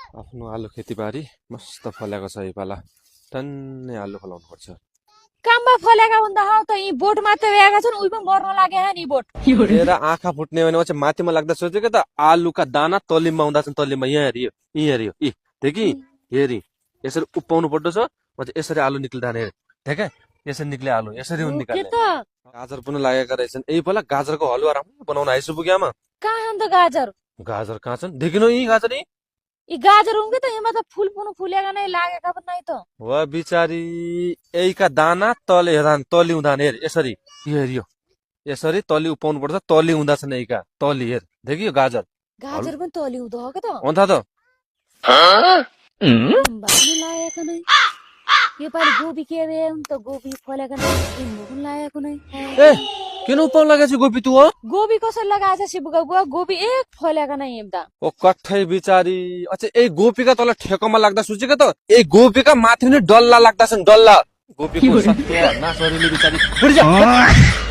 आफ्नो आलु खेतीबारी मस्त फलेको छ योपाला टन्नै आलु फलाउनु पर्छ काममा फलेका भन्दा हौ त यी बोट मात्र भएका छन् उही पनि मर्न लागे नि बोट हेर आँखा फुट्ने भने चाहिँ माथिमा लाग्दा सोचेको त आलुका दाना तलिममा आउँदा छन् तलिममा यहाँ हेरियो यी हेरियो यी देखि हेरी यसरी उपाउनु पर्दो छ यसरी आलु निक्लिँदा हेर देख यसरी निक्ले आलु यसरी हुन् के निकाल्ने त गाजर पनि लागेका रहेछन् यही पहिला गाजरको हलुवा राम्रो बनाउन आइसु पुग्यामा कहाँ त गाजर गाजर कहाँ छन् देखिनु यी गाजर यी गाजर हुन् कि त यमा त फुल पनि फुलेका नै लागेका पनि नै त वा बिचारी यहीका दाना तले हेर्दा तली हुँदैन हेर यसरी यो हेरियो यसरी तली उपाउनु पर्छ तली हुँदा छन् यहीका तली हेर देखियो गाजर गाजर पनि तली हुँदो हो के त अन्त त बानी लागेको नै योपालि गोबी के बे त गोबी फलेका नै किन्नु पनि लागेको नै ए किन उपाउनु लागेको छ गोपी तू हो गोबी कसरी लगाएछ शिवका बुवा गोबी एक फलेका नै हेर्दा ओ कठै बिचारी अच्छा ए गोपीका तल ठेकोमा लाग्दा सोचेको त ए गोपीका माथि नि डल्ला लाग्दा छन् डल्ला गोपीको सत्य ना सरीले बिचारी